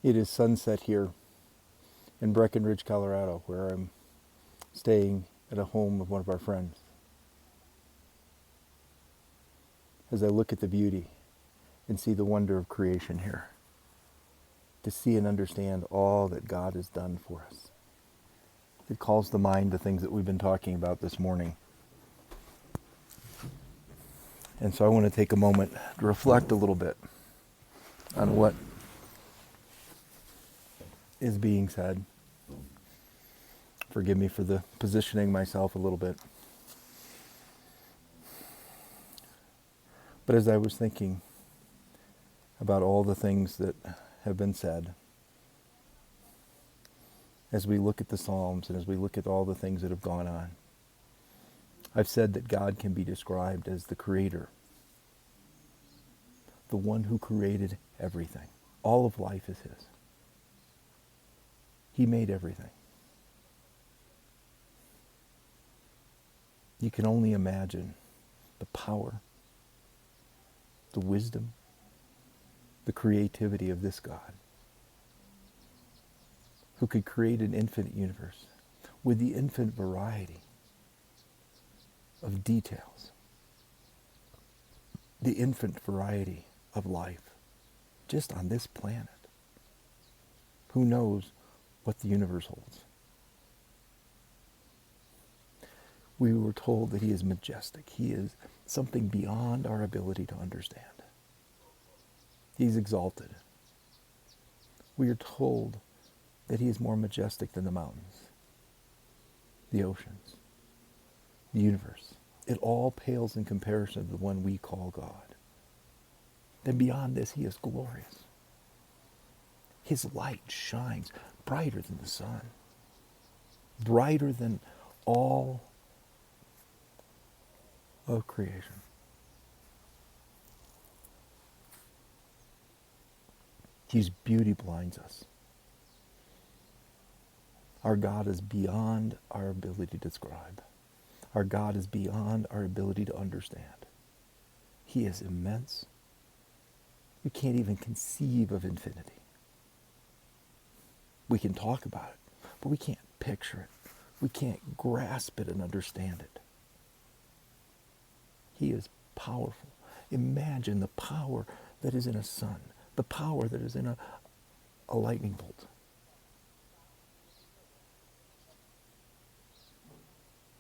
It is sunset here in Breckenridge, Colorado, where I'm staying at a home of one of our friends. As I look at the beauty and see the wonder of creation here, to see and understand all that God has done for us, it calls to mind the things that we've been talking about this morning. And so I want to take a moment to reflect a little bit on what is being said. Forgive me for the positioning myself a little bit. But as I was thinking about all the things that have been said, as we look at the Psalms and as we look at all the things that have gone on, I've said that God can be described as the creator, the one who created everything. All of life is his. He made everything. You can only imagine the power, the wisdom, the creativity of this God, who could create an infinite universe with the infinite variety of details, the infinite variety of life just on this planet. Who knows what the universe holds? We were told that he is majestic. He is something beyond our ability to understand. He's exalted. We are told that he is more majestic than the mountains, the oceans, the universe. It all pales in comparison to the one we call God. Then beyond this, he is glorious. His light shines brighter than the sun, brighter than all of creation. His beauty blinds us. Our God is beyond our ability to describe. Our God is beyond our ability to understand. He is immense. We can't even conceive of infinity. We can talk about it, but we can't picture it. We can't grasp it and understand it. He is powerful. Imagine the power that is in a sun, the power that is in a lightning bolt.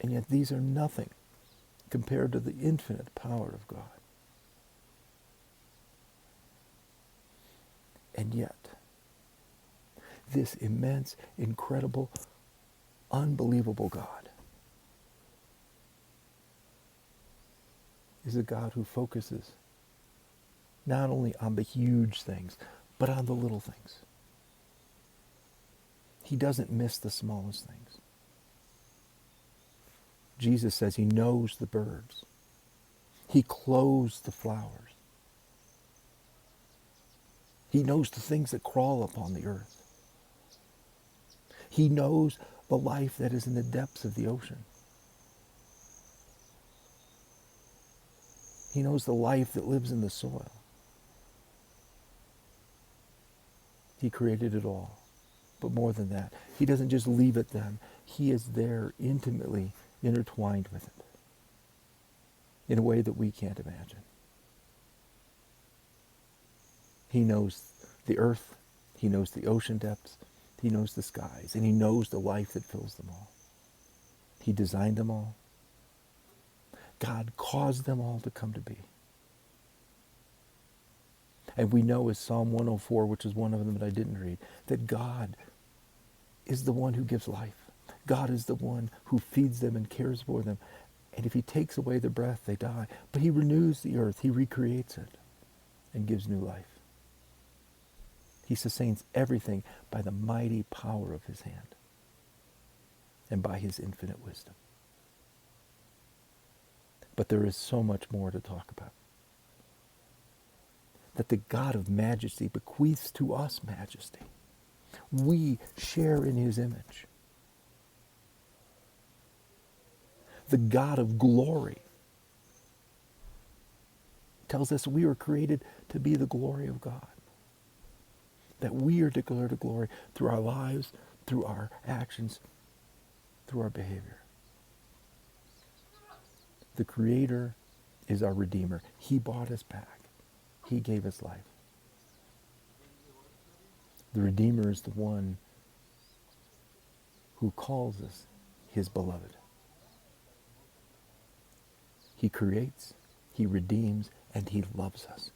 And yet these are nothing compared to the infinite power of God. And yet, this immense, incredible, unbelievable God is a God who focuses not only on the huge things, but on the little things. He doesn't miss the smallest things. Jesus says he knows the birds. He clothes the flowers. He knows the things that crawl upon the earth. He knows the life that is in the depths of the ocean. He knows the life that lives in the soil. He created it all. But more than that, he doesn't just leave it then. He is there intimately intertwined with it in a way that we can't imagine. He knows the earth. He knows the ocean depths. He knows the skies. And he knows the life that fills them all. He designed them all. God caused them all to come to be. And we know as Psalm 104, which is one of them that I didn't read, that God is the one who gives life. God is the one who feeds them and cares for them. And if he takes away their breath, they die. But he renews the earth. He recreates it and gives new life. He sustains everything by the mighty power of his hand and by his infinite wisdom. But there is so much more to talk about. That the God of majesty bequeaths to us majesty. We share in his image. The God of glory tells us we were created to be the glory of God. that we are declared a glory through our lives, through our actions, through our behavior. The Creator is our Redeemer. He bought us back. He gave us life. The Redeemer is the one who calls us his beloved. He creates, he redeems, and he loves us.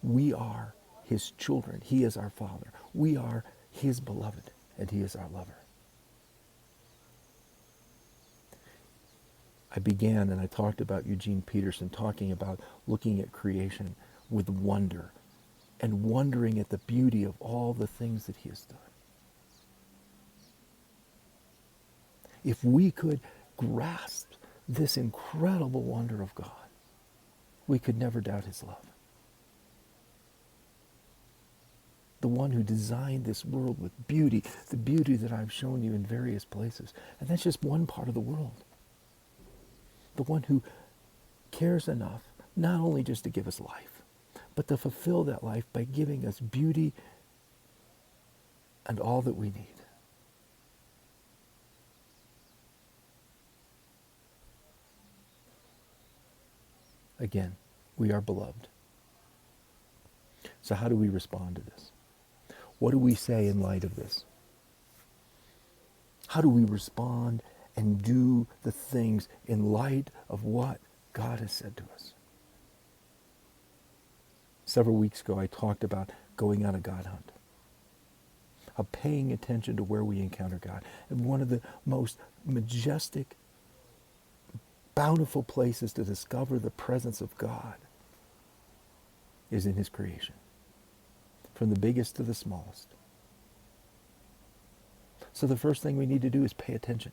We are his children. He is our Father. We are his beloved, and he is our lover. I began and I talked about Eugene Peterson talking about looking at creation with wonder and wondering at the beauty of all the things that he has done. If we could grasp this incredible wonder of God, we could never doubt his love. The one who designed this world with beauty, the beauty that I've shown you in various places. And that's just one part of the world. The one who cares enough not only just to give us life, but to fulfill that life by giving us beauty and all that we need. Again, we are beloved. So how do we respond to this? What do we say in light of this? How do we respond and do the things in light of what God has said to us? Several weeks ago, I talked about going on a God hunt, of paying attention to where we encounter God. And one of the most majestic, bountiful places to discover the presence of God is in his creation, from the biggest to the smallest. So the first thing we need to do is pay attention.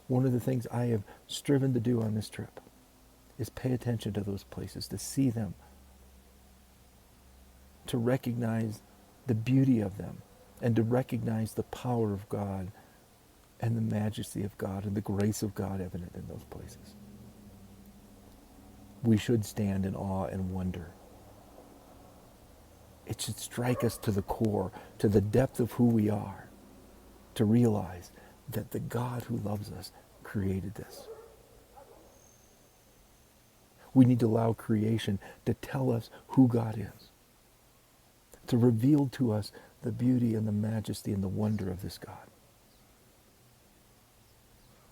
One of the things I have striven to do on this trip is pay attention to those places, to see them, to recognize the beauty of them, and to recognize the power of God and the majesty of God and the grace of God evident in those places. We should stand in awe and wonder. It should strike us to the core, to the depth of who we are, to realize that the God who loves us created this. We need to allow creation to tell us who God is, to reveal to us the beauty and the majesty and the wonder of this God.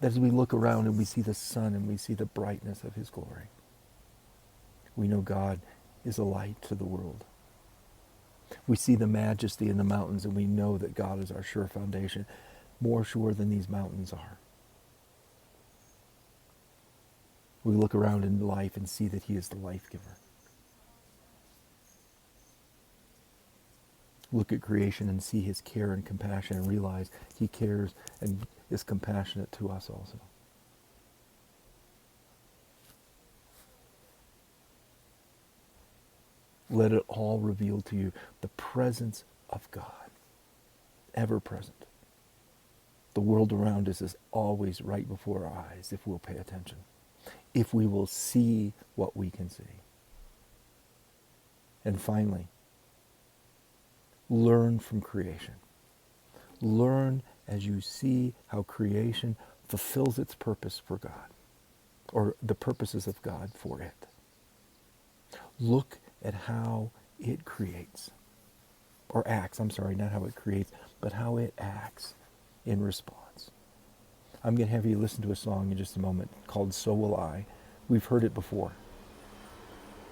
That as we look around and we see the sun and we see the brightness of his glory, we know God is a light to the world. We see the majesty in the mountains and we know that God is our sure foundation, more sure than these mountains are. We look around in life and see that he is the life giver. Look at creation and see his care and compassion and realize he cares and is compassionate to us also. Let it all reveal to you the presence of God, ever present. The world around us is always right before our eyes if we'll pay attention, if we will see what we can see. And finally, learn from creation. Learn as you see how creation fulfills its purpose for God, or the purposes of God for it. Look at how it creates, or acts, not how it creates, but how it acts in response. I'm going to have you listen to a song in just a moment called So Will I. We've heard it before.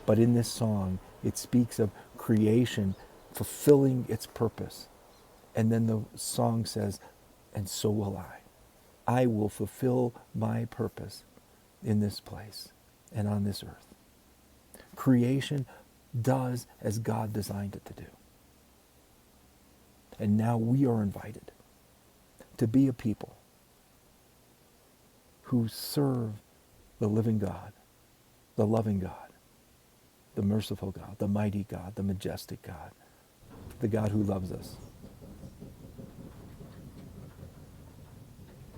But in this song, it speaks of creation fulfilling its purpose. And then the song says, and so will I. I will fulfill my purpose in this place and on this earth. Creation does as God designed it to do. And now we are invited to be a people who serve the living God, the loving God, the merciful God, the mighty God, the majestic God, the God who loves us.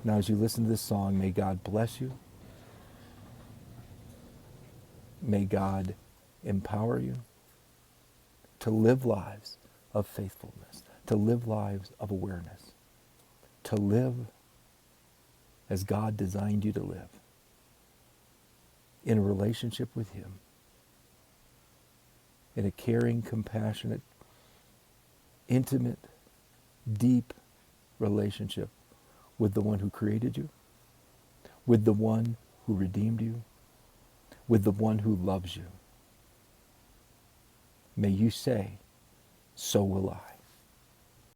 Now as you listen to this song, may God bless you. May God empower you to live lives of faithfulness, to live lives of awareness, to live as God designed you to live, in a relationship with Him, in a caring, compassionate, intimate, deep relationship with the one who created you, with the one who redeemed you, with the one who loves you. May you say, so will I.